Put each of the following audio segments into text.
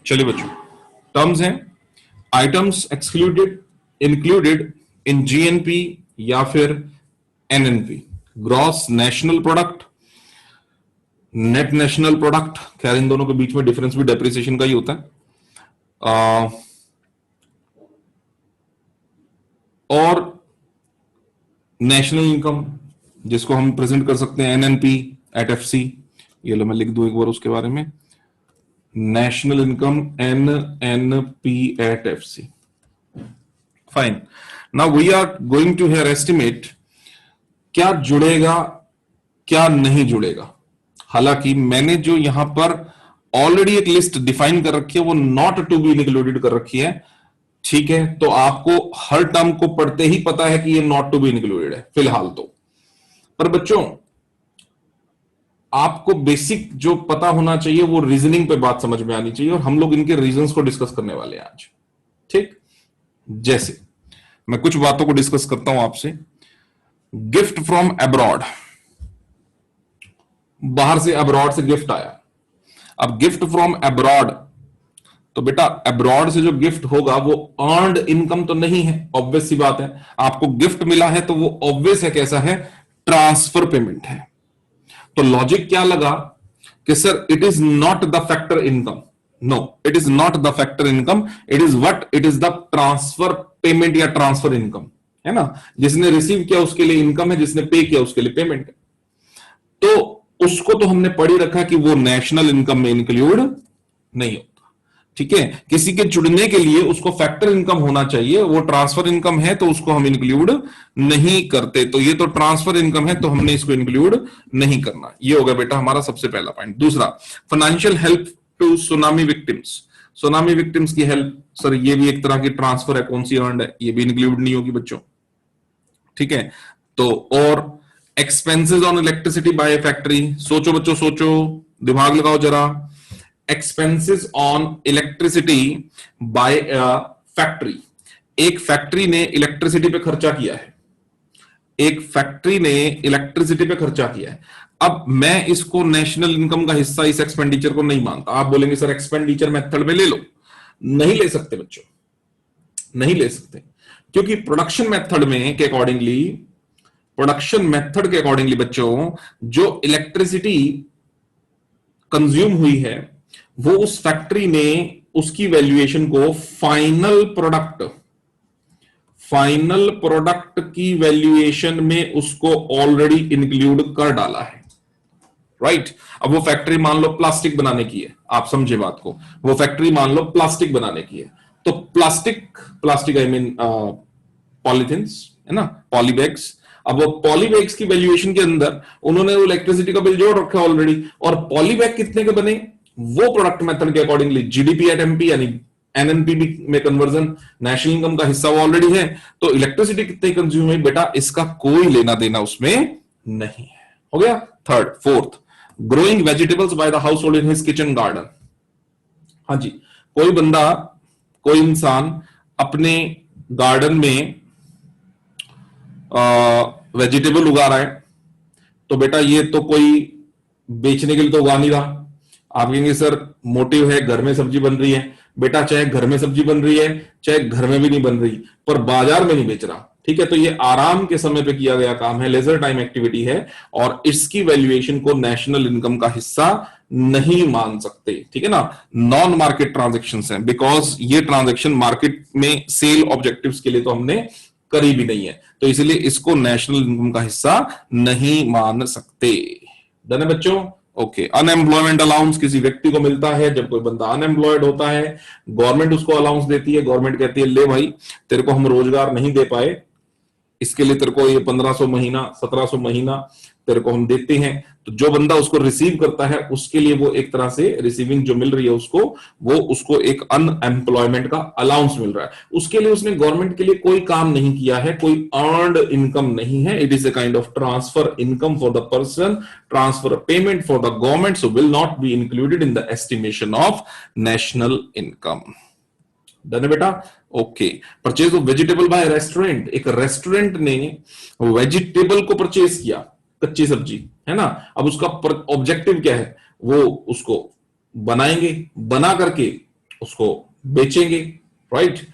चलिए बच्चों, टर्म्स हैं items excluded included in GNP या फिर NNP. Gross national product, net national product, खैर इन दोनों के बीच में डिफरेंस भी डेप्रिसिएशन का ही होता है। और नेशनल इनकम जिसको हम प्रेजेंट कर सकते हैं एनएनपी एट एफसी। ये लो मैं लिख दूं एक बार उसके बारे में, national income NNP at FC. Fine, now we are going to here estimate क्या जुड़ेगा क्या नहीं जुड़ेगा। हालांकि मैंने जो यहां पर ऑलरेडी एक लिस्ट डिफाइन कर रखी है वो नॉट टू बी इंक्लूडेड कर रखी है, ठीक है। तो आपको हर टर्म को पढ़ते ही पता है कि ये नॉट टू बी इंक्लूडेड है फिलहाल तो। पर बच्चों आपको बेसिक जो पता होना चाहिए वो रीजनिंग पे बात समझ में आनी चाहिए, और हम लोग इनके रीजंस को डिस्कस करने वाले हैं आज, ठीक। जैसे मैं कुछ बातों को डिस्कस करता हूं आपसे। गिफ्ट फ्रॉम अब्रॉड, बाहर से अब्रॉड से गिफ्ट आया। अब गिफ्ट फ्रॉम अब्रॉड, तो बेटा अब्रॉड से जो गिफ्ट होगा वो अर्नड इनकम तो नहीं है, ऑब्वियस सी बात है। आपको गिफ्ट मिला है तो वो ऑब्वियस है कैसा है, ट्रांसफर पेमेंट है। तो लॉजिक क्या लगा कि sir it is not the factor income. No, it is not the factor income, it is what, it is the transfer payment या ट्रांसफर इनकम, है ना। जिसने रिसीव किया उसके लिए इनकम है, जिसने पे किया उसके लिए पेमेंट है। तो उसको तो हमने पढ़ ही रखा कि वो नेशनल इनकम में इंक्लूड नहीं होता, ठीक है। किसी के जुड़ने के लिए उसको फैक्टर इनकम होना चाहिए, वो ट्रांसफर इनकम है तो उसको हम इंक्लूड नहीं करते। तो ये तो ट्रांसफर इनकम है तो हमने इसको इंक्लूड नहीं करना। ये हो गया बेटा हमारा सबसे पहला पॉइंट। दूसरा, financial help to tsunami victims. Tsunami victims की हेल्प, सर ये भी एक तरह की ट्रांसफर है, कौन सी अर्नड है, ये भी इंक्लूड नहीं होगी बच्चों, ठीक है। तो और expenses on electricity bye factory, सोचो बच्चों सोचो, दिमाग लगाओ जरा। Expenses on electricity bye factory, एक फैक्ट्री ने इलेक्ट्रिसिटी पे खर्चा किया है, एक फैक्ट्री ने इलेक्ट्रिसिटी पे खर्चा किया है। अब मैं इसको नेशनल इनकम का हिस्सा इस एक्सपेंडिचर को नहीं मानता। आप बोलेंगे सर एक्सपेंडिचर मेथड में ले लो, नहीं ले सकते बच्चों, नहीं ले सकते, क्योंकि प्रोडक्शन मेथड में के अकॉर्डिंगली, प्रोडक्शन मेथड के अकॉर्डिंगली बच्चों जो इलेक्ट्रिसिटी कंज्यूम हुई है वो उस फैक्ट्री ने उसकी वैल्यूएशन को फाइनल प्रोडक्ट की वैल्यूएशन में उसको ऑलरेडी इंक्लूड कर डाला है, राइट। अब वो फैक्ट्री मान लो प्लास्टिक बनाने की है, आप समझे बात को, वो फैक्ट्री मान लो प्लास्टिक बनाने की है, तो प्लास्टिक आई मीन पॉलीथिन्स, है ना, पॉलीबैग्स। अब वो पॉलीबैग्स की वैल्यूएशन के अंदर उन्होंने वो इलेक्ट्रिसिटी का बिल जोड़ रखा है ऑलरेडी, और पॉलीबैग कितने के बने, वो प्रोडक्ट मेथड के अकॉर्डिंगली जीडीपी एट एमपी यानी एनएनपी में कन्वर्जन नेशनल इनकम का हिस्सा वो ऑलरेडी है। तो इलेक्ट्रिसिटी कितने कंज्यूम हुई बेटा, इसका कोई लेना देना उसमें नहीं है। हो गया third. Fourth, growing vegetables by the house hold in his kitchen garden. हाँ जी, कोई बंदा, कोई इंसान अपने गार्डन में वेजिटेबल उगा रहा है, तो बेटा ये तो कोई बेचने के लिए तो उगा नहीं रहा। आप कहेंगे सर मोटिव है घर में सब्जी बन रही है, बेटा चाहे घर में सब्जी बन रही है चाहे घर में भी नहीं बन रही, पर बाजार में नहीं बेच रहा, ठीक है। तो ये आराम के समय पे किया गया काम है, लेजर टाइम एक्टिविटी है, और इसकी वैल्यूएशन को नेशनल इनकम का हिस्सा नहीं मान सकते, ठीक है ना। नॉन मार्केट ट्रांजेक्शंस हैं, बिकॉज ये ट्रांजेक्शन मार्केट में सेल ऑब्जेक्टिव्स के लिए तो हमने करी भी नहीं है, तो इसलिए इसको नेशनल इनकम का हिस्सा नहीं मान सकते। डन है बच्चों, ओके। अनएम्प्लॉयमेंट अलाउंस किसी व्यक्ति को मिलता है जब कोई बंदा अनएम्प्लॉयड होता है, गवर्नमेंट उसको अलाउंस देती है, गवर्नमेंट कहती है ले भाई तेरे को हम रोजगार नहीं दे पाए, इसके लिए तेरे को ये 1500 महीना 1700 महीना तेरे को हम देते हैं। तो जो बंदा उसको रिसीव करता है उसके लिए वो एक तरह से रिसीविंग जो मिल रही है उसको, वो उसको एक अनएम्प्लॉयमेंट का अलाउंस मिल रहा है। उसके लिए उसने गवर्नमेंट के लिए कोई काम नहीं किया है, कोई अर्नड इनकम नहीं है। It is a kind of transfer income for the person, transfer payment for the government, so will not be included in the estimation of national income. Done है बेटा, okay. Purchase of vegetable by restaurant, एक restaurant ने vegetable को purchase किया, कच्ची सब्जी, है ना। अब उसका ऑब्जेक्टिव क्या है, वो उसको बनाएंगे, बना करके उसको बेचेंगे, राइट,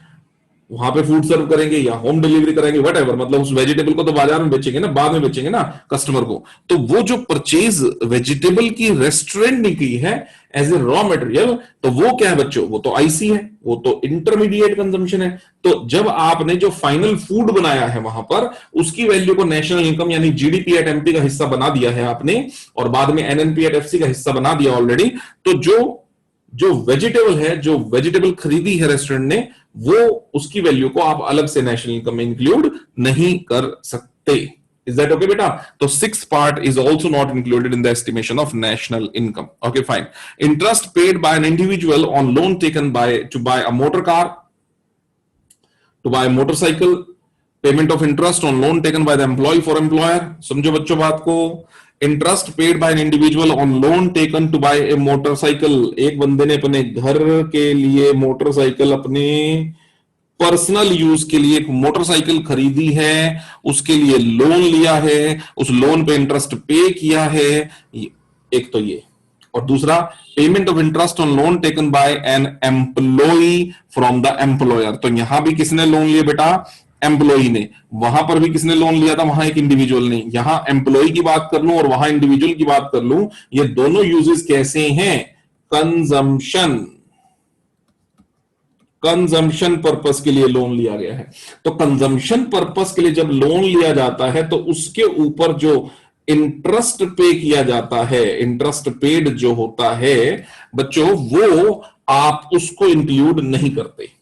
वहां पे फूड सर्व करेंगे या होम डिलीवरी करेंगे, वट मतलब उस वेजिटेबल को तो बाजार में बेचेंगे ना, बाद में बेचेंगे ना कस्टमर को। तो वो जो परचेज वेजिटेबल की रेस्टोरेंट ने की है एज ए रॉ मटेरियल, तो वो क्या है बच्चों, वो तो आईसी है, वो तो इंटरमीडिएट कंजम्पशन है। तो जब आपने जो फाइनल फूड बनाया है वहां पर, उसकी वैल्यू को नेशनल इनकम यानी जीडीपी एट एमपी का हिस्सा बना दिया है आपने, और बाद में एनएनपी एट एफसी का हिस्सा बना दिया ऑलरेडी। तो जो वेजिटेबल है, जो वेजिटेबल खरीदी है रेस्टोरेंट ने, वो उसकी वैल्यू को आप अलग से नेशनल इनकम में इंक्लूड नहीं कर सकते। इज दैट ओके बेटा? तो 6th part is also not included in the estimation of national income. Okay fine. Interest paid by an individual on loan taken by to buy a motor car, to buy motorcycle, payment of interest on loan taken by the employee for employer. समझो बच्चों बात को। Interest paid by an individual on loan taken to buy a motorcycle, एक बंदे ने अपने घर के लिए मोटरसाइकिल, अपने पर्सनल यूज के लिए एक मोटरसाइकिल खरीदी है, उसके लिए लोन लिया है, उस लोन पे इंटरेस्ट पे किया है, एक तो ये, और दूसरा payment of interest on loan taken by an employee from the employer. तो यहां भी किसने लोन लिया बेटा? एम्प्लॉय ने। वहां पर भी किसने लोन लिया था? वहां एक इंडिविजुअल ने। यहां एम्प्लॉय की बात कर लूं और वहां इंडिविजुअल की बात कर लूं, ये दोनों यूजेस कैसे हैं? कंजम्पशन, कंजम्पशन पर्पस के लिए लोन लिया गया है। तो कंजम्पशन पर्पस के लिए जब लोन लिया जाता है, तो उसके ऊपर जो इंटरेस्ट पे किया जाता है, इंटरेस्ट पेड जो होता है बच्चों, वो आप उसको इंक्लूड नहीं करते।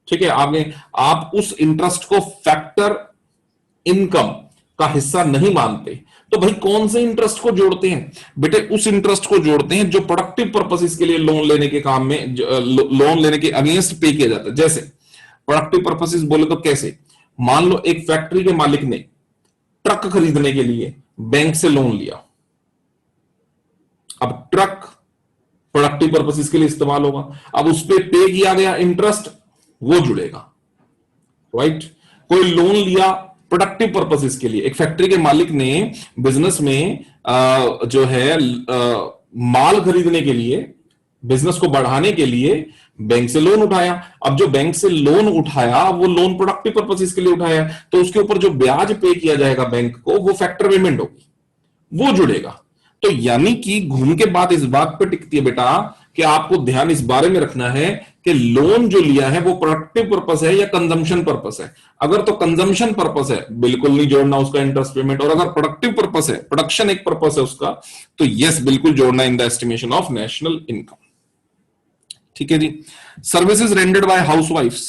ठीक है, आप उस इंटरेस्ट को फैक्टर इनकम का हिस्सा नहीं मानते। तो भाई कौन से इंटरेस्ट को जोड़ते हैं बेटे? उस इंटरेस्ट को जोड़ते हैं जो प्रोडक्टिव पर्पसेस के लिए लोन लेने के काम में, लोन लेने के अगेंस्ट पे किया जाता है। जैसे प्रोडक्टिव पर्पसेस बोले तो कैसे? मान लो एक फैक्ट्री के मालिक ने ट्रक खरीदने के लिए बैंक से लोन लिया। अब ट्रक प्रोडक्टिव पर्पसेस के लिए इस्तेमाल होगा, अब उस पर पे किया गया इंटरेस्ट वो जुड़ेगा, राइट। कोई लोन लिया प्रोडक्टिव पर्पसेस के लिए, एक फैक्ट्री के मालिक ने बिजनेस में जो है माल खरीदने के लिए, बिजनेस को बढ़ाने के लिए बैंक से लोन उठाया। अब जो बैंक से लोन उठाया वो लोन प्रोडक्टिव पर्पसेस के लिए उठाया, तो उसके ऊपर जो ब्याज पे किया जाएगा बैंक को, वो फैक्टर पेमेंट होगी, वो जुड़ेगा। तो यानी कि घूम के बात इस बात पर टिकती है बेटा कि आपको ध्यान इस बारे में रखना है कि लोन जो लिया है वो प्रोडक्टिव पर्पस है या कंजम्पशन पर्पस है। अगर तो कंजम्पशन पर्पस है, बिल्कुल नहीं जोड़ना उसका इंटरेस्ट पेमेंट, और अगर प्रोडक्टिव पर्पस है, प्रोडक्शन एक पर्पस है उसका, तो यस बिल्कुल जोड़ना in the estimation of national income. ठीक है जी। सर्विसेज रेंडर्ड बाय हाउसवाइफ्स।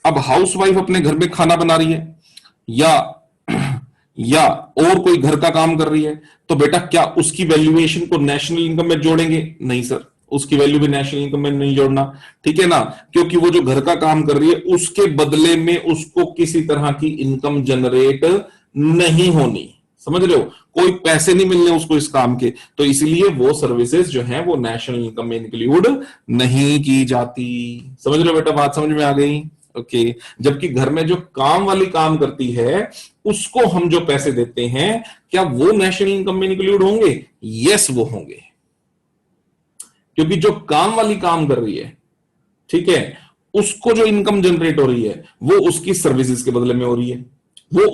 अब हाउसवाइफ अपने घर में खाना बना रही है या और कोई घर का काम कर रही है, तो बेटा क्या उसकी वैल्यूएशन को नेशनल इनकम में जोड़ेंगे? नहीं सर, उसकी वैल्यू भी नेशनल इनकम में नहीं जोड़ना। ठीक है ना, क्योंकि वो जो घर का काम कर रही है उसके बदले में उसको किसी तरह की इनकम जनरेट नहीं होनी। समझ रहे हो? कोई पैसे नहीं मिलने उसको इस काम के, तो इसलिए वो सर्विसेज जो है वो नेशनल इनकम में इंक्लूड नहीं की जाती। समझ रहे हो बेटा? बात समझ में आ गई? ओके। जबकि घर में जो काम वाली काम करती है उसको हम जो पैसे देते हैं, क्या वो नेशनल इनकम में इंक्लूड होंगे? यस वो होंगे, क्योंकि जो काम वाली काम कर रही है, ठीक है, उसको जो इनकम जनरेट हो रही है वो उसकी सर्विसेज के बदले में हो रही है, वो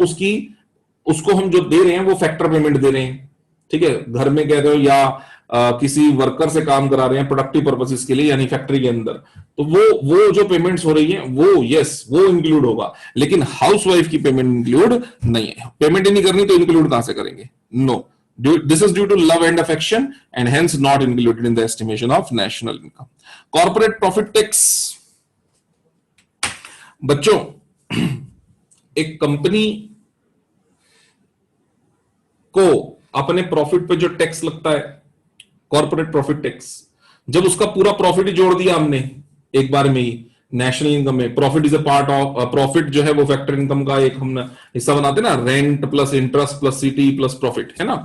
उसको हम जो दे रहे हैं वो फैक्टर पेमेंट दे रहे हैं। ठीक है, घर में कह रहे हो या किसी वर्कर से काम करा रहे हैं प्रोडक्टिव पर्पसेस के लिए यानी फैक्ट्री के अंदर, तो वो जो पेमेंट्स हो रही है वो यस वो इंक्लूड होगा, लेकिन हाउसवाइफ की पेमेंट इंक्लूड नहीं है। पेमेंट ही नहीं करनी तो इंक्लूड कहां से करेंगे? No, this is due to love and affection and hence not included in the estimation of national income. Corporate profit tax। बच्चों एक कंपनी को अपने प्रॉफिट पे जो टैक्स लगता है, कॉर्पोरेट प्रॉफिट टैक्स, जब उसका पूरा प्रॉफिट ही जोड़ दिया हमने एक बार में ही नेशनल इनकम में, profit is a part of, profit जो है वो फैक्टर इनकम का एक हम हिस्सा बनाते हैं ना, रेंट प्लस इंटरेस्ट प्लस सीटी प्लस प्रॉफिट, है ना।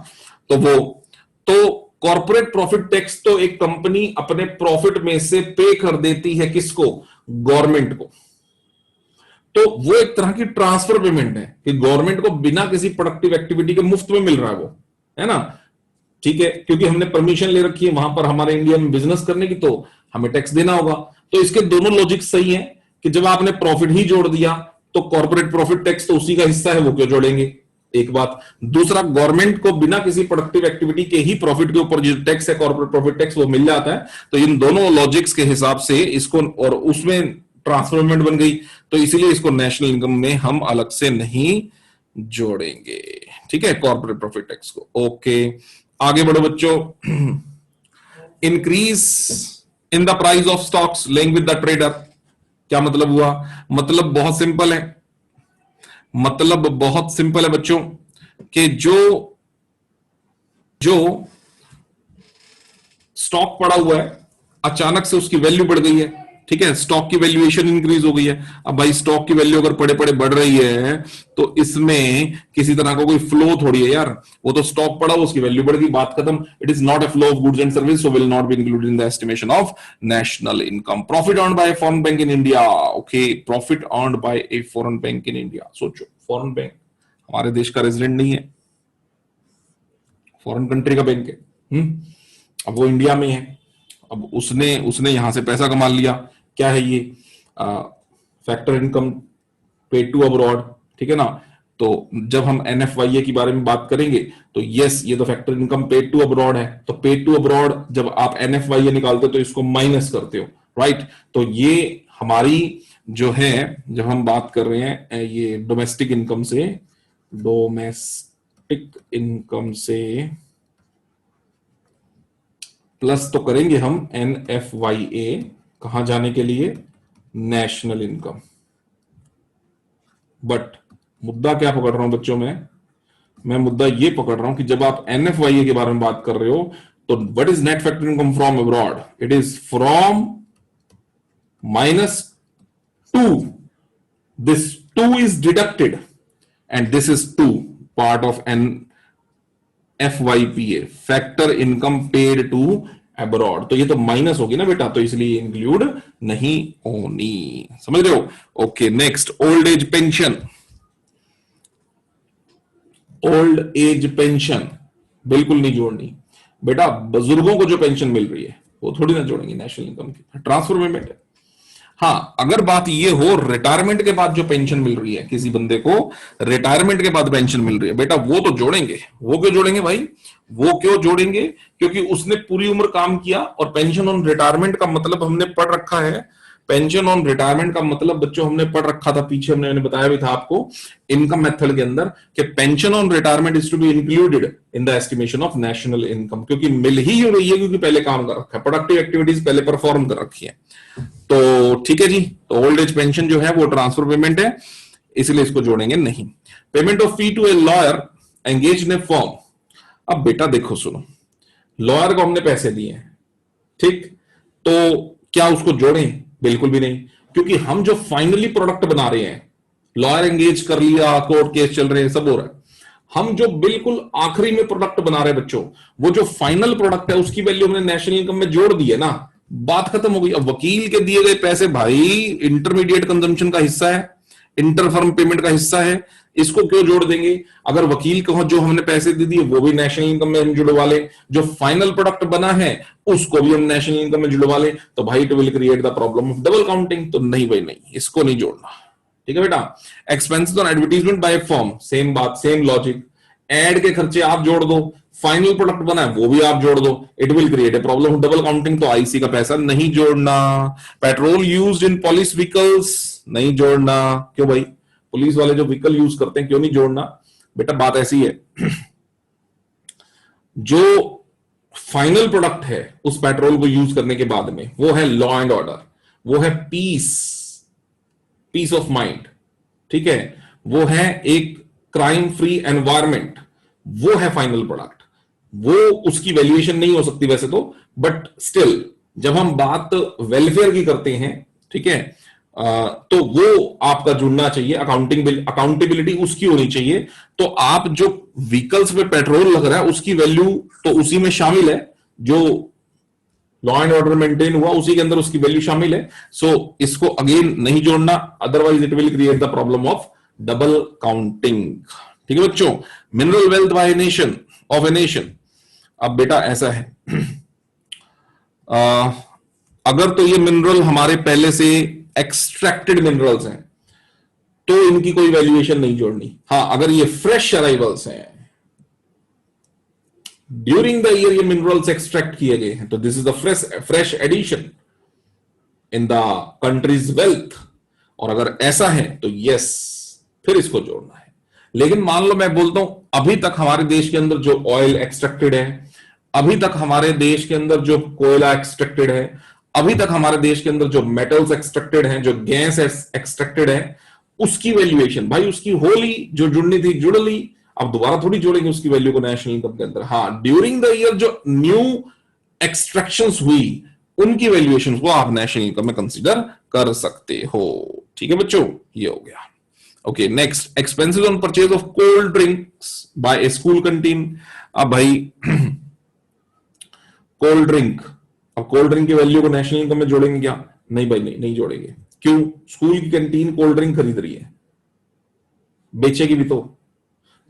तो कॉर्पोरेट प्रॉफिट टैक्स तो एक कंपनी अपने प्रॉफिट में से पे कर देती है किसको? गवर्नमेंट को। तो वो एक तरह की ट्रांसफर पेमेंट है कि गवर्नमेंट को बिना किसी प्रोडक्टिव एक्टिविटी के मुफ्त में मिल रहा है वो, है ना। ठीक है, क्योंकि हमने परमिशन ले रखी है वहां पर हमारे इंडिया में बिजनेस करने की, तो हमें टैक्स देना होगा। तो इसके दोनों लॉजिक सही है कि जब आपने प्रॉफिट ही जोड़ दिया तो कॉर्पोरेट प्रॉफिट टैक्स तो उसी का हिस्सा है, वो क्यों जोड़ेंगे, एक बात। दूसरा, गवर्नमेंट को बिना किसी प्रोडक्टिव एक्टिविटी के ही प्रॉफिट के ऊपर जो टैक्स है कॉर्पोरेट प्रॉफिट टैक्स वो मिल जाता है। तो इन दोनों लॉजिक्स के हिसाब से इसको, और उसमें ट्रांसफरमेंट बन गई, तो इसीलिए इसको नेशनल इनकम में हम अलग से नहीं जोड़ेंगे, ठीक है, कॉर्पोरेट प्रॉफिट टैक्स को। ओके, आगे बढ़ो बच्चों। Increase in the price of stocks link with the trader, क्या मतलब हुआ? मतलब बहुत सिंपल है, मतलब बहुत सिंपल है बच्चों, कि जो जो स्टॉक पड़ा हुआ है अचानक से उसकी वैल्यू बढ़ गई है, ठीक है, स्टॉक की वैल्यूएशन इंक्रीज हो गई है। अब भाई स्टॉक की वैल्यू अगर पड़े पड़े बढ़ रही है तो इसमें किसी तरह का कोई फ्लो थोड़ी है यार, वो तो स्टॉक पड़ा, उसकी वैल्यू बढ़ गई, बात खत्म। It is not a flow of goods and service, so will not be included in the estimation of national income. Profit earned by foreign bank in India, okay, profit earned by a foreign bank in India. सोचो, foreign bank हमारे देश का resident नहीं है, foreign country का bank है, अब वो इंडिया में है, अब उसने यहां से पैसा कमा लिया, क्या है ये? Factor income paid to abroad, ठीक है ना। तो जब हम एनएफवाईए के बारे में बात करेंगे तो यस, ये तो factor income paid to abroad है, तो पेड टू अब्रॉड जब आप एनएफवाईए निकालते हो तो इसको माइनस करते हो, राइट। तो ये हमारी जो है, जब हम बात कर रहे हैं ये डोमेस्टिक इनकम से प्लस तो करेंगे हम एनएफवाईए, कहां जाने के लिए? National income. बट मुद्दा क्या पकड़ रहा हूं बच्चों में? मैं मुद्दा ये पकड़ रहा हूं कि जब आप एनएफवाईए के बारे में बात कर रहे हो तो what is net factor income from abroad? It is from -2, this 2 is deducted and this is 2 part of an FYPA, factor income paid to abroad. तो ये तो माइनस होगी ना बेटा, तो इसलिए इंक्लूड नहीं होनी, समझ रहे हो? Okay, next, old age pension. Old age pension बिल्कुल नहीं जोड़नी बेटा, बुजुर्गों को जो पेंशन मिल रही है वो थोड़ी ना जोड़ेंगे नेशनल इनकम की, ट्रांसफर पेमेंट है। हाँ, अगर बात ये हो रिटायरमेंट के बाद जो पेंशन मिल रही है, किसी बंदे को रिटायरमेंट के बाद पेंशन मिल रही है बेटा, वो तो जोड़ेंगे। वो क्यों जोड़ेंगे भाई? वो क्यों जोड़ेंगे? क्योंकि उसने पूरी उम्र काम किया, और पेंशन ऑन रिटायरमेंट का मतलब हमने पढ़ रखा है। पेंशन ऑन रिटायरमेंट का मतलब बच्चों हमने पढ़ रखा था पीछे, मैंने बताया भी था आपको इनकम मेथड के अंदर कि pension on retirement is to be included in the estimation of national income, क्योंकि मिल ही रही है, क्योंकि पहले काम कर रखा है, प्रोडक्टिव एक्टिविटीज पहले परफॉर्म कर रखी है। तो ठीक है जी, तो ओल्ड एज पेंशन जो है वो ट्रांसफर पेमेंट है, इसलिए इसको जोड़ेंगे नहीं। Payment of fee to a lawyer engage in a firm. अब बेटा देखो सुनो, लॉयर को हमने पैसे दिए हैं, ठीक, तो क्या उसको जोड़ें? बिल्कुल भी नहीं, क्योंकि हम जो फाइनली प्रोडक्ट बना रहे हैं, लॉयर एंगेज कर लिया, कोर्ट केस चल रहे हैं, सब हो रहा है, हम जो बिल्कुल आखिरी में प्रोडक्ट बना रहे हैं बच्चों, वो जो फाइनल प्रोडक्ट है उसकी वैल्यू हमने नेशनल इनकम में जोड़ दी है ना, बात खत्म हो गई। अब वकील के दिए गए पैसे भाई इंटरमीडिएट कंजम्पशन का हिस्सा है, इंटरफर्म पेमेंट का हिस्सा है, इसको क्यों जोड़ देंगे? अगर वकील को जो हमने पैसे दे दिए वो भी नेशनल इनकम में हम जुड़वा ले, जो फाइनल प्रोडक्ट बना है उसको भी हम नेशनल इनकम में जुड़वा ले, तो भाई it will create the problem of double counting. तो नहीं भाई नहीं, इसको नहीं जोड़ना, ठीक है बेटा। Expenses on advertisement by firm, same बात, सेम लॉजिक, एड के खर्चे आप जोड़ दो, फाइनल प्रोडक्ट बना है वो भी आप जोड़ दो, it will create a problem of double counting. तो आईसी का पैसा नहीं जोड़ना। Petrol used in police vehicles नहीं जोड़ना। क्यों भाई? पुलिस वाले जो व्हीकल यूज करते हैं, क्यों नहीं जोड़ना? बेटा बात ऐसी है, जो फाइनल प्रोडक्ट है उस पेट्रोल को यूज करने के बाद में, वो है लॉ एंड ऑर्डर, वो है पीस ऑफ माइंड, ठीक है, वो है एक क्राइम फ्री एनवायरमेंट, वो है फाइनल प्रोडक्ट। वो उसकी वैल्यूएशन नहीं हो सकती वैसे तो, बट स्टिल जब हम बात वेलफेयर की करते हैं, ठीक है, तो वो आपका जुड़ना चाहिए, अकाउंटेबिलिटी उसकी होनी चाहिए। तो आप जो व्हीकल्स पे पेट्रोल लग रहा है उसकी वैल्यू तो उसी में शामिल है, जो लॉ एंड ऑर्डर मेंटेन हुआ उसी के अंदर उसकी वैल्यू शामिल है। सो इसको अगेन नहीं जोड़ना, otherwise it will create the problem of double counting, ठीक है बच्चों। Mineral wealth by nation of a nation, अब बेटा ऐसा है, अगर तो ये मिनरल हमारे पहले से एक्सट्रैक्टेड मिनरल्स हैं तो इनकी कोई वैल्यूएशन नहीं जोड़नी। हाँ, अगर ये फ्रेश अराइवल्स हैं, ड्यूरिंग द ईयर ये मिनरल्स एक्सट्रैक्ट किए गए हैं, तो this is the fresh addition in the country's wealth, और अगर ऐसा है तो यस, फिर इसको जोड़ना है। लेकिन मान लो मैं बोलता हूं अभी तक हमारे देश के अंदर जो ऑयल एक्सट्रैक्टेड है, अभी तक हमारे देश के अंदर जो कोयला एक्सट्रैक्टेड है, अभी तक हमारे देश के अंदर जो मेटल्स एक्सट्रैक्टेड हैं, जो गैस एक्सट्रैक्टेड है, उसकी वैल्यूएशन भाई उसकी होली जो जुड़नी थी जुड़ ली, अब दोबारा थोड़ी जोड़ेंगे उसकी वैल्यू को नेशनल इनकम के अंदर। हाँ, ड्यूरिंग द ईयर जो न्यू एक्सट्रैक्शंस हुई उनकी वैल्यूएशन को आप नेशनल इनकम में कंसीडर कर सकते हो। ठीक है बच्चों, ये हो गया। Okay, next, expenses on purchase of cold drinks by a school canteen. अब भाई कोल्ड ड्रिंक, अब कोल्ड ड्रिंक की वैल्यू को नेशनल इनकम में जोड़ेंगे क्या? नहीं भाई, नहीं जोड़ेंगे। क्यों? स्कूल की कैंटीन कोल्ड ड्रिंक खरीद रही है, बेचेगी भी तो,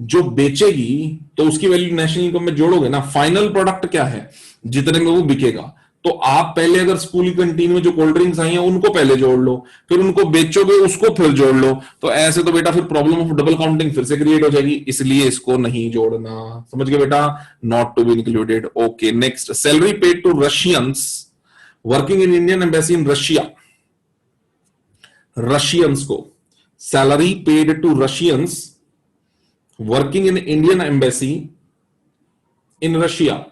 जो बेचेगी तो उसकी वैल्यू नेशनल इनकम में जोड़ोगे ना। फाइनल प्रोडक्ट क्या है, जितने में वो बिकेगा। तो आप पहले अगर स्कूल की कैंटीन में जो कोल्ड ड्रिंक्स आई हैं उनको पहले जोड़ लो, फिर उनको बेचोगे उसको फिर जोड़ लो, तो ऐसे तो बेटा फिर प्रॉब्लम ऑफ डबल काउंटिंग फिर से क्रिएट हो जाएगी, इसलिए इसको नहीं जोड़ना। समझ गए बेटा? Not to be included. Okay, next, salary paid to Russians working in Indian embassy in Russia. Russians को salary paid to Russians working in Indian embassy in Russia.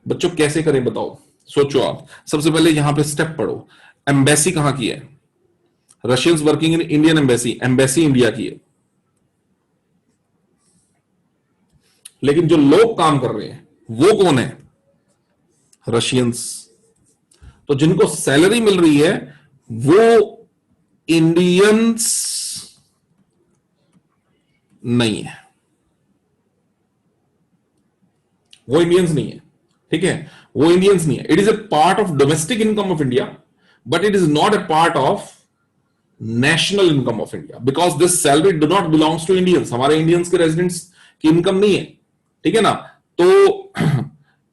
बच्चों कैसे करें बताओ, सोचो आप। सबसे पहले यहां पे स्टेप पढ़ो, एम्बेसी कहां की है? Russians working in Indian embassy, embassy India की है, लेकिन जो लोग काम कर रहे हैं वो कौन है? रशियंस। तो जिनको सैलरी मिल रही है वो इंडियंस नहीं है, वो इंडियंस नहीं है। ठीक है, वो इंडियंस नहीं है। It is a part of domestic income of India, but it is not a part of national income of India, because this salary do not belongs to Indians. हमारे इंडियंस के residents की इनकम नहीं है। ठीक है ना? तो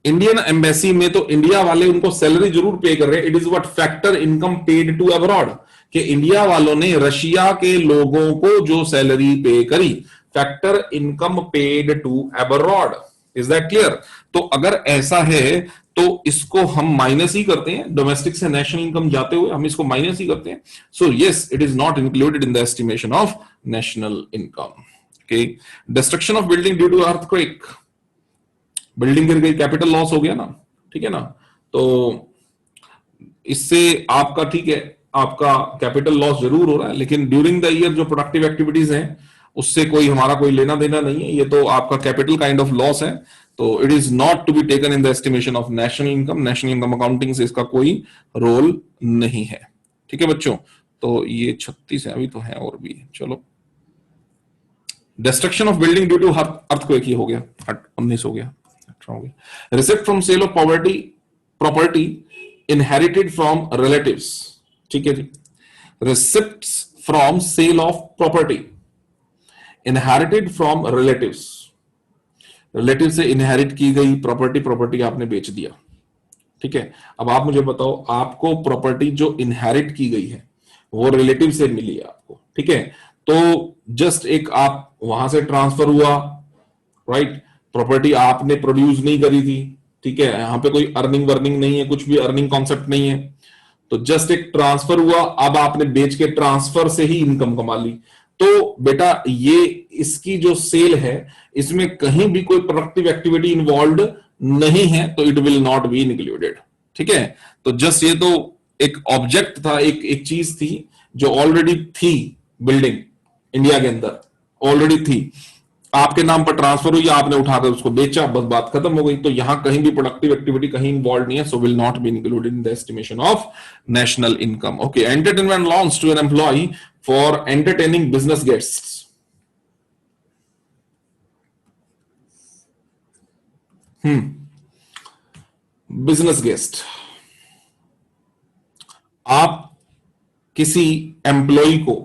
इंडियन एम्बेसी में तो इंडिया वाले उनको सैलरी जरूर पे कर रहे हैं। It is what factor income paid to abroad, कि इंडिया वालों ने रशिया के लोगों को जो सैलरी पे करी, factor income paid to abroad. Is that clear? तो अगर ऐसा है तो इसको हम माइनस ही करते हैं, डोमेस्टिक से नेशनल इनकम जाते हुए हम इसको माइनस ही करते हैं। So yes, it is not included in the estimation of national income. Okay, destruction of building due to earthquake, building गिर गई, कैपिटल लॉस हो गया ना। ठीक है ना? तो इससे आपका, ठीक है, आपका कैपिटल लॉस जरूर हो रहा है, लेकिन ड्यूरिंग द ईयर जो प्रोडक्टिव एक्टिविटीज हैं उससे कोई हमारा कोई लेना देना नहीं है, ये तो आपका कैपिटल काइंड ऑफ लॉस है। तो it is not to be taken in the estimation of national income. National income accounting से इसका कोई रोल नहीं है। ठीक है बच्चों? तो ये 36 है, अभी तो है और भी। चलो, destruction of building due to earthquake ही हो गया, 19 हो गया, 18 हो गया। Receipt from sale of property inherited from relatives. ठीक है जी, receipts from sale of property inherited from relatives, relative से इनहेरिट की गई प्रॉपर्टी, प्रॉपर्टी आपने बेच दिया। ठीक है, अब आप मुझे बताओ, आपको प्रॉपर्टी जो इनहेरिट की गई है वो रिलेटिव से मिली है आपको। ठीक है, तो जस्ट एक आप वहां से ट्रांसफर हुआ, राइट? प्रॉपर्टी आपने प्रोड्यूस नहीं करी थी। ठीक है, यहां पे कोई अर्निंग वर्निंग नहीं है, कुछ भी अर्निंग कॉन्सेप्ट नहीं है, तो जस्ट एक ट्रांसफर हुआ, अब आपने बेच के ट्रांसफर से ही इनकम कमा ली। तो बेटा ये इसकी जो सेल है इसमें कहीं भी कोई प्रोडक्टिव एक्टिविटी इन्वॉल्व नहीं है, तो it will not be included. ठीक है, तो जस्ट ये तो एक ऑब्जेक्ट था, एक चीज थी जो ऑलरेडी थी, बिल्डिंग इंडिया के अंदर ऑलरेडी थी, आपके नाम पर ट्रांसफर हुई, आपने उठाकर उसको बेचा, बस बात खत्म हो गई। तो यहां कहीं भी प्रोडक्टिव एक्टिविटी कहीं इन्वॉल्व नहीं है, so will not be included in the estimation of national income. Okay, entertainment allowance to an employee for entertaining business guests. Business guest, आप किसी एम्प्लॉय को,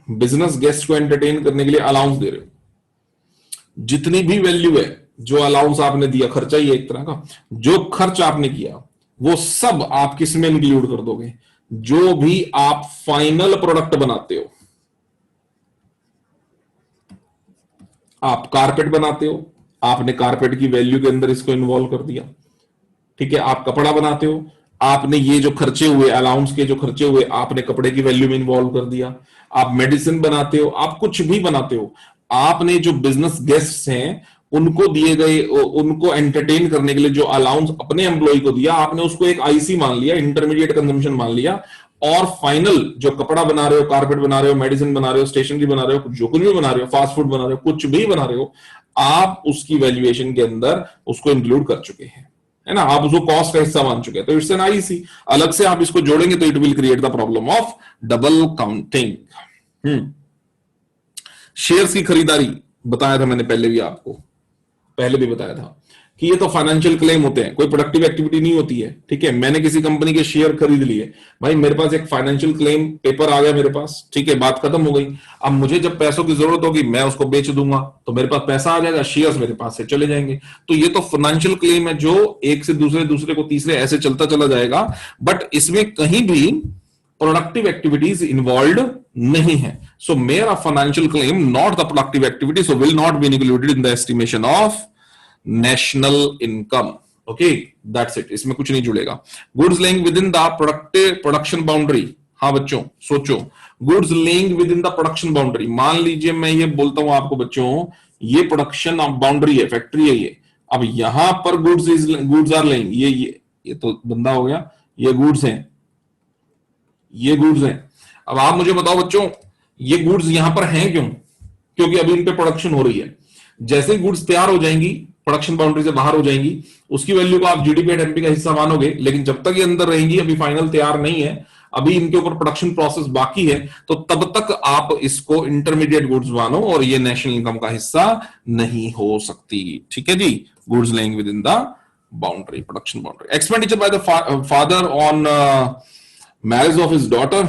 बिजनेस गेस्ट को एंटरटेन करने के लिए अलाउंस दे रहे हो, जितनी भी वैल्यू है जो अलाउंस आपने दिया, खर्चा ही है एक तरह का, जो खर्च आपने किया वो सब आप किस में इंक्लूड कर दोगे? जो भी आप फाइनल प्रोडक्ट बनाते हो, आप कारपेट बनाते हो, आपने कारपेट की वैल्यू के अंदर इसको इन्वॉल्व कर दिया। ठीक है, आप कपड़ा बनाते हो, आपने ये जो खर्चे हुए, अलाउंस के जो खर्चे हुए, आपने कपड़े की वैल्यू में इन्वॉल्व कर दिया। आप मेडिसिन बनाते हो, आप कुछ भी बनाते हो, आपने जो बिजनेस गेस्ट्स हैं उनको दिए गए, उनको एंटरटेन करने के लिए जो अलाउंस अपने एम्प्लॉय को दिया, आपने उसको एक आईसी मान लिया, इंटरमीडिएट कंजम्पशन मान लिया। और फाइनल जो कपड़ा बना रहे हो, कारपेट बना रहे हो, मेडिसिन बना रहे हो, स्टेशनरी बना रहे हो, जो कुछ भी बना रहे हो, फास्ट फूड बना रहे हो, कुछ भी बना रहे हो, आप उसकी वैल्यूएशन के अंदर उसको इंक्लूड कर चुके हैं, है ना, आप उसको कॉस्ट का हिस्सा मान चुके हैं। तो इट्स एन आईसी। अलग से आप इसको जोड़ेंगे तो it will create the problem of double counting. Shares की खरीदारी बताया था मैंने पहले भी, आपको पहले भी बताया था कि ये तो फाइनेंशियल क्लेम होते हैं, कोई प्रोडक्टिव एक्टिविटी नहीं होती है। ठीक है, मैंने किसी कंपनी के शेयर खरीद लिए, भाई मेरे पास एक फाइनेंशियल क्लेम पेपर आ गया मेरे पास, ठीक है, बात खत्म हो गई। अब मुझे जब पैसों की जरूरत होगी मैं उसको बेच दूंगा तो मेरे पास पैसा आ जाएगा, शेयर्स मेरे पास से चले जाएंगे। तो ये तो फाइनेंशियल क्लेम है जो एक से दूसरे, दूसरे को तीसरे, ऐसे चलता चला जाएगा। बट इसमें कहीं भी प्रोडक्टिव एक्टिविटीज इन्वॉल्व नहीं है। सो मेरा financial claim not the productive activity, so will not be included in the estimation of national income. Okay, that's it, इसमें कुछ नहीं जुड़ेगा। Goods lying within the production boundary. हाँ बच्चों सोचो, goods lying within the production boundary, मान लीजिए मैं ये बोलता हूं आपको बच्चों, ये प्रोडक्शन बाउंड्री है, फैक्ट्री है ये। अब यहां पर गुड्स आर लेइंग, ये तो बंदा हो गया, ये गुड्स हैं, ये गुड्स हैं। अब आप मुझे बताओ बच्चों, ये गुड्स यहां पर हैं क्यों? क्योंकि अभी इन पे प्रोडक्शन हो रही है। जैसे ही गुड्स तैयार हो जाएंगी, प्रोडक्शन बाउंड्री से बाहर हो जाएंगी, उसकी वैल्यू को आप जीडीपी एंड एमपी का हिस्सा मानोगे। लेकिन जब तक ये अंदर रहेंगी, अभी फाइनल तैयार नहीं है, अभी इनके ऊपर प्रोडक्शन प्रोसेस बाकी है, तो तब तक आप इसको इंटरमीडिएट गुड्स मानो और ये नेशनल इनकम का हिस्सा नहीं हो सकती। ठीक है जी, goods lying within the boundary, production boundary. Expenditure by the father on marriage of his daughter.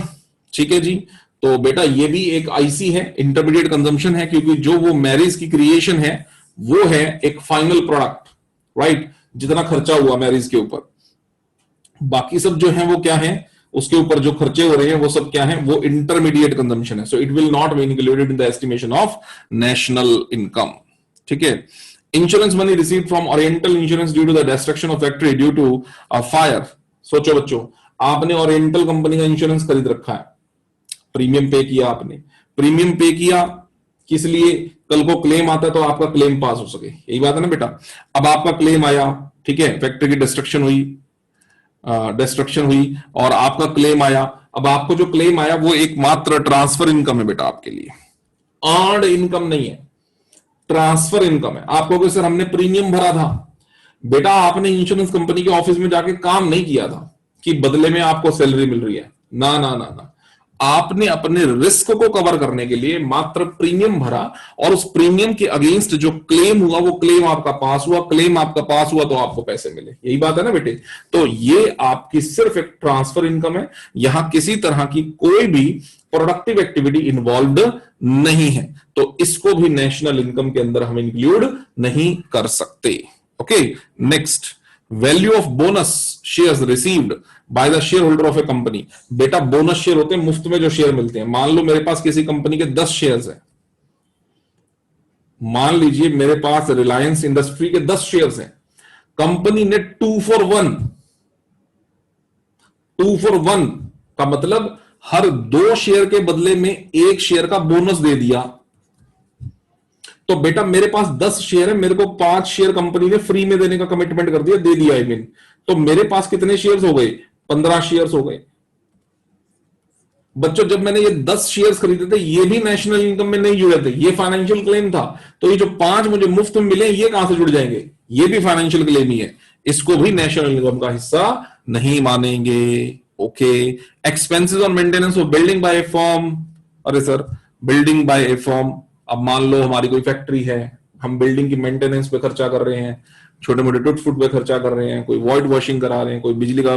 ठीक है जी, तो बेटा ये भी एक आईसी है, इंटरमीडिएट कंजम्पशन है, क्योंकि जो वो मैरिज की क्रिएशन है वो है एक फाइनल प्रोडक्ट, राइट। जितना खर्चा हुआ मैरिज के ऊपर, बाकी सब जो है वो क्या है, उसके ऊपर जो खर्चे हो रहे हैं वो सब क्या है, वो इंटरमीडिएट कंजम्पशन है। So it will not be included in the estimation of national income. ठीक है, insurance money received from Oriental Insurance due to the destruction of factory due to a fire. सोचो बच्चों, आपने ओरिएंटल कंपनी का insurance खरीद रखा है, premium पे किया आपने, प्रीमियम पे किया किस लिए? कल को क्लेम आता है तो आपका क्लेम पास हो सके, यही बात है ना बेटा। अब आपका क्लेम आया, ठीक है, फैक्ट्री की डिस्ट्रक्शन हुई और आपका क्लेम आया। अब आपको जो क्लेम आया वो एकमात्र ट्रांसफर इनकम है बेटा आपके लिए, अर्नड इनकम नहीं है, ट्रांसफर इनकम है। आप कहोगे सर हमने प्रीमियम भरा था, बेटा आपने इंश्योरेंस कंपनी के ऑफिस में जाके काम नहीं किया था कि बदले में आपको सैलरी मिल रही है, ना ना ना ना, आपने अपने रिस्क को कवर करने के लिए मात्र प्रीमियम भरा और उस प्रीमियम के अगेंस्ट जो क्लेम हुआ वो क्लेम आपका पास हुआ, क्लेम आपका पास हुआ तो आपको पैसे मिले, यही बात है ना बेटे। तो ये आपकी सिर्फ एक ट्रांसफर इनकम है, यहां किसी तरह की कोई भी प्रोडक्टिव एक्टिविटी इन्वॉल्व्ड नहीं है, तो इसको भी नेशनल इनकम के अंदर हम इंक्लूड नहीं कर सकते। Okay, next, value of bonus shares received by the share holder of A company. बेटा बोनस शेयर होते हैं मुफ्त में जो शेयर मिलते हैं। मान लो मेरे पास किसी कंपनी के 10 शेयर्स हैं, मान लीजिए मेरे पास रिलायंस इंडस्ट्री के 10 शेयर्स हैं, कंपनी ने 2 for 1, 2 for 1 का मतलब हर 2 शेयर के बदले में 1 शेयर का बोनस दे दिया। तो बेटा मेरे पास 10 शेयर है, मेरे को 5 शेयर कंपनी ने फ्री में देने का कमिटमेंट कर दिया, दे दिया आई मीन, तो मेरे पास कितने शेयर्स हो गए? 15 शेयर्स हो गए। बच्चों जब मैंने ये 10 शेयर्स खरीदे थे ये भी नेशनल इनकम में नहीं जुड़े थे, ये फाइनेंशियल क्लेम था। तो ये जो 5 मुझे मुफ्त में मिले ये कहां से जुड़ जाएंगे? ये भी फाइनेंशियल क्लेम ही है, इसको भी नेशनल इनकम का हिस्सा नहीं मानेंगे। Okay, expenses on maintenance of building by a firm. अरे sir building by a firm, अब मान लो हमारी कोई फैक्ट्री है, हम बिल्डिंग की मेंटेनेंस पे खर्चा कर रहे हैं, छोटे मोटे टूट फुट पे खर्चा कर रहे हैं, कोई वॉइड वॉशिंग करा रहे हैं, कोई बिजली का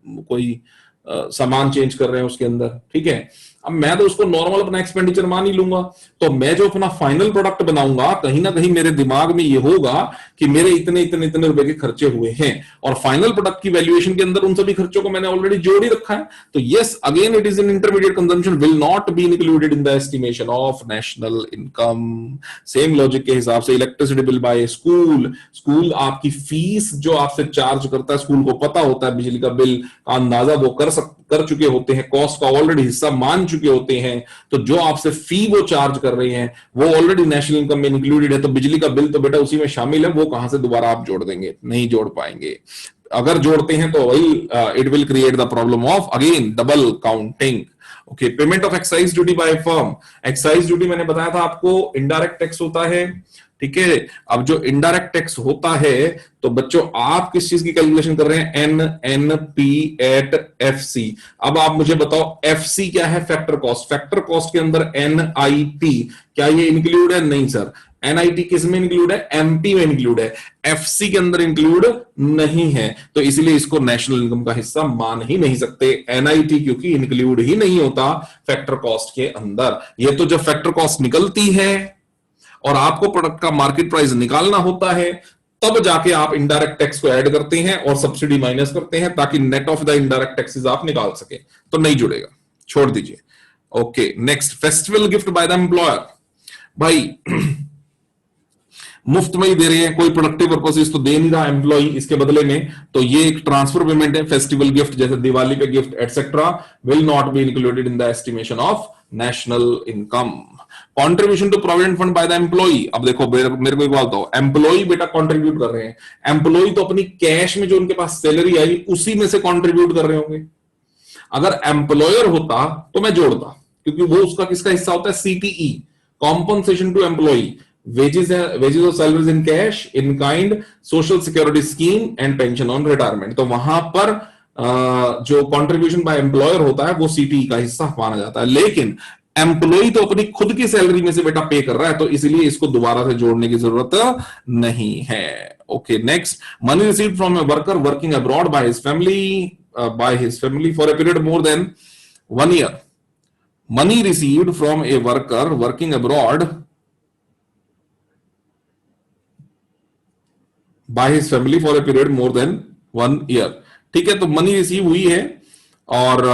कोई सामान चेंज कर रहे हैं उसके अंदर, ठीक है। अब मैं तो उसको नॉर्मल अपना एक्सपेंडिचर मान ही लूंगा। तो मैं जो अपना फाइनल प्रोडक्ट बनाऊंगा कहीं ना कहीं मेरे दिमाग में ये होगा कि मेरे इतने इतने इतने रुपए के खर्चे हुए हैं, और फाइनल प्रोडक्ट की वैल्यूएशन के अंदर उन सभी खर्चों को मैंने ऑलरेडी जोड़ ही रखा है। तो yes, again it is an intermediate consumption, will not be included in the estimation of national income. Same logic के हिसाब से electricity bill bye school, school आपकी फीस जो आपसे चार्ज करता है, स्कूल को पता होता है बिजली का बिल का अंदाजा वो कर चुके होते हैं, कॉस्ट का ऑलरेडी हिस्सा मान चुके होते हैं। तो जो आपसे फी वो चार्ज कर रहे हैं वो ऑलरेडी नेशनल इनकम में इंक्लूडेड है। तो बिजली का बिल तो बेटा उसी में शामिल है, वो कहां से दोबारा आप जोड़ देंगे? नहीं जोड़ पाएंगे। अगर जोड़ते हैं तो वही it will create the problem of again double counting. Okay, payment of excise duty by firm. Excise duty मैंने बताया था आपको इनडायरेक्ट टैक्स होता है, ठीक है। अब जो इनडायरेक्ट टैक्स होता है, तो बच्चों आप किस चीज की कैलकुलेशन कर रहे हैं? NNP at FC। अब आप मुझे बताओ FC क्या है? Factor cost. फैक्टर कॉस्ट के अंदर NIT क्या ये इंक्लूड है? नहीं सर। NIT किस में इंक्लूड है? MP में इंक्लूड है, FC के अंदर इंक्लूड नहीं है। तो इसलिए इसको नेशनल इनकम का हिस्सा मान ही नहीं सकते NIT, क्योंकि इंक्लूड ही नहीं होता फैक्टर कॉस्ट के अंदर। ये तो जब फैक्टर कॉस्ट निकलती है और आपको प्रोडक्ट का मार्केट प्राइस निकालना होता है, तब जाके आप इनडायरेक्ट टैक्स को ऐड करते हैं और सब्सिडी माइनस करते हैं, ताकि net of the indirect taxes आप निकाल सके। तो नहीं जुड़ेगा, छोड़ दीजिए। Okay, next, festival gift by the employer. भाई मुफ्त में ही दे रहे हैं, कोई प्रोडक्टिव पर्पसेस तो दे नहीं रहा एम्प्लॉय इसके बदले में, तो ये एक ट्रांसफर पेमेंट है। फेस्टिवल गिफ्ट जैसे दिवाली पे gift etcetera will not be included in the estimation of national income. Contribution to provident fund by the employee. अब देखो मेरे को एक बात बताओ, एम्प्लॉय बेटा कंट्रीब्यूट कर रहे हैं, एम्प्लॉय तो अपनी कैश में जो उनके पास सैलरी आई उसी में से कंट्रीब्यूट कर रहे होंगे। अगर एम्प्लॉयर होता तो मैं जोड़ता, क्योंकि वो उसका किसका हिस्सा होता है? CTE, compensation to employee, wages or salaries in cash, in kind, social security scheme and pension on retirement। तो वहां पर जो कंट्रीब्यूशन बाय एम्प्लॉयर होता है वो CTE का हिस्सा माना जाता है। लेकिन एम्प्लॉय तो अपनी खुद की सैलरी में से बेटा पे कर रहा है, तो इसलिए इसको दोबारा से जोड़ने की जरूरत नहीं है। Okay, next, money received from a worker working abroad by his family for a period more than 1 year। Money received from a worker working abroad by his family for a period more than 1 year। ठीक है, तो money receive हुई है और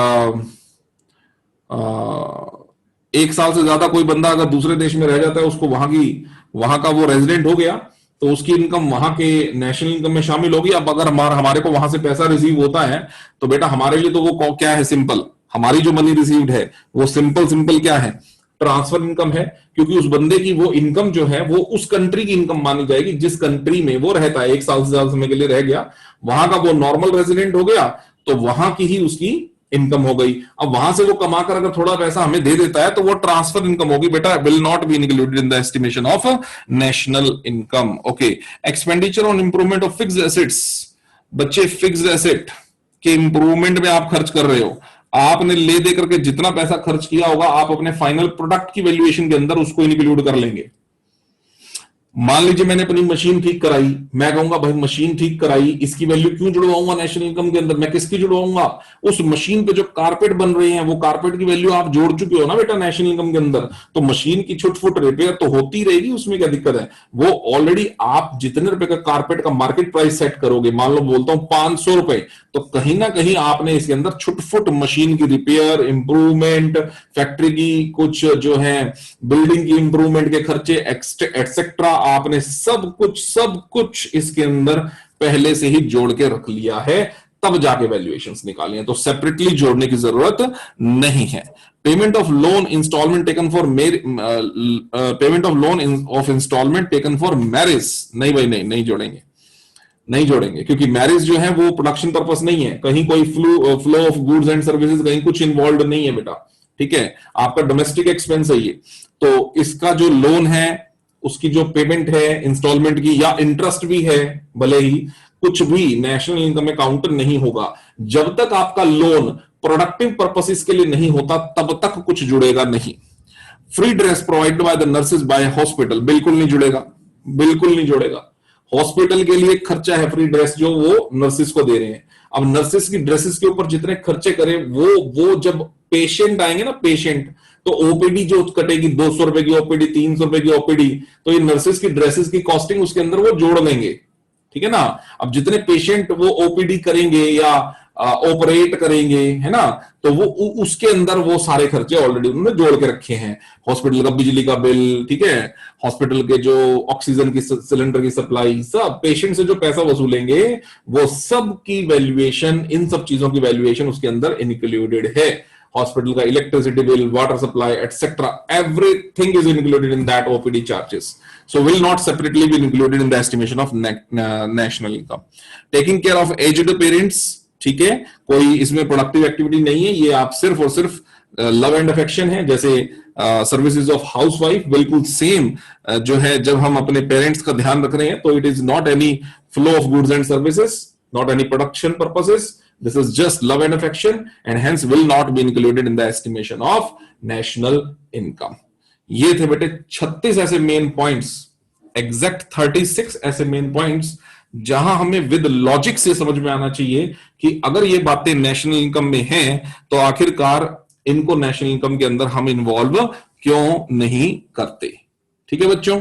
1 साल से ज्यादा कोई बंदा अगर दूसरे देश में रह जाता है, उसको वहां का वो रेजिडेंट हो गया, तो उसकी इनकम वहां के नेशनल इनकम में शामिल होगी। अब अगर हमारे को वहां से पैसा रिसीव होता है, तो बेटा हमारे लिए तो वो क्या है? सिंपल, हमारी जो मनी रिसीव्ड है वो सिंपल क्या है? ट्रांसफर इनकम है, क्योंकि उस बंदे की वो इनकम जो है वो उस कंट्री की इनकम मानी जाएगी जिस कंट्री में वो रहता है। 1 साल से ज्यादा समय के लिए रह गया, वहां का वो नॉर्मल रेजिडेंट हो गया, तो वहां की ही उसकी इनकम हो गई। अब वहां से वो कमाकर अगर थोड़ा पैसा हमें दे देता है, तो वो ट्रांसफर इनकम होगी बेटा, will not be included in the estimation of national income. Okay, expenditure on improvement of fixed assets. बच्चे, फिक्स्ड एसेट के इंप्रूवमेंट में आप खर्च कर रहे हो, आपने ले दे करके जितना पैसा खर्च किया होगा, आप अपने फाइनल प्रोडक्ट की वैल्यूएशन के अंदर उसको इंक्लूड कर लेंगे। मान लीजिए मैंने अपनी मशीन ठीक कराई, मैं कहूंगा भाई मशीन ठीक कराई, इसकी वैल्यू क्यों जुड़वाऊंगा नेशनल इनकम के अंदर? मैं किसकी जुड़वाऊंगा? उस मशीन पे जो कारपेट बन रहे हैं, वो कारपेट की वैल्यू आप जोड़ चुके हो ना बेटा नेशनल इनकम के अंदर। तो मशीन की छुटफुट रिपेयर तो होती रहेगी, उसमें क्या दिक्कत है? वो ऑलरेडी आप जितने रुपए का कारपेट का मार्केट प्राइस सेट करोगे, मान लो बोलता हूं 500 रुपए, तो कहीं ना कहीं आपने इसके अंदर छुटफुट मशीन की रिपेयर, इंप्रूवमेंट, फैक्ट्री की कुछ जो है बिल्डिंग की इंप्रूवमेंट के खर्चे एक्सेट्रा, आपने सब कुछ इसके अंदर पहले से ही जोड़ के रख लिया है, तब जाके वैल्यूएशंस निकाली हैं। तो सेपरेटली जोड़ने की जरूरत नहीं है। Payment of loan instalment taken for payment of loan of instalment taken for marriage. नहीं भाई, नहीं जोड़ेंगे, क्योंकि मैरिज जो है वो प्रोडक्शन पर्पस नहीं है, कहीं कोई flow of goods and services कहीं कुछ इन्वॉल्व नहीं है बेटा। ठीक है, आपका डोमेस्टिक एक्सपेंस है ये। तो इसका जो लोन है, उसकी जो पेमेंट है इंस्टॉलमेंट की, या इंटरेस्ट भी है भले ही, कुछ भी नेशनल इनकम में काउंट नहीं होगा। जब तक आपका लोन प्रोडक्टिव पर्पसेस के लिए नहीं होता, तब तक कुछ जुड़ेगा नहीं। Free dress provided by the nurses bye hospital, बिल्कुल नहीं जुड़ेगा। हॉस्पिटल के लिए खर्चा है फ्री ड्रेस जो वो नर्सेज को दे रहे हैं। अब नर्सेज की ड्रेसेस के ऊपर जितने खर्चे करें, वो जब पेशेंट आएंगे ना, पेशेंट, तो ओपीडी जो कटेगी 200 रुपए की ओपीडी, 300 रुपए की ओपीडी, तो ये नर्सेस की ड्रेसेस की कॉस्टिंग उसके अंदर वो जोड़ लेंगे, ठीक है ना। अब जितने पेशेंट वो ओपीडी करेंगे या ऑपरेट करेंगे, है ना, तो वो उसके अंदर वो सारे खर्चे ऑलरेडी उन्होंने जोड़ के रखे हैं। हॉस्पिटल का बिजली का बिल, ठीक है, हॉस्पिटल के जो ऑक्सीजन की सिलेंडर की सप्लाई, सब पेशेंट से जो पैसा वसूलेंगे वो सब की वैल्यूएशन, इन सब चीजों की वैल्यूएशन उसके अंदर इंक्लूडेड है। हॉस्पिटल का electricity bill, water supply, etcetera, everything is included in that OPD charges, so will not separately be included in the estimation of national income. Taking care of aged parents, ठीक है, कोई इसमें productive activity नहीं है, ये आप सिर्फ और सिर्फ लव एंड अफेक्शन है, जैसे सर्विसेज ऑफ हाउसवाइफ, बिल्कुल सेम जो है, जब हम अपने पेरेंट्स का ध्यान रख रहे हैं तो it is not any flow of goods and services, not any production purposes, this is just love and affection and hence will not be included in the estimation of national income. ये थे बेटे 36 ऐसे main points, exact 36 ऐसे main points जहां हमें with logic से समझ में आना चाहिए कि अगर ये बातें नेशनल इनकम में हैं तो आखिरकार इनको नेशनल इनकम के अंदर हम इन्वॉल्व क्यों नहीं करते। ठीक है बच्चों।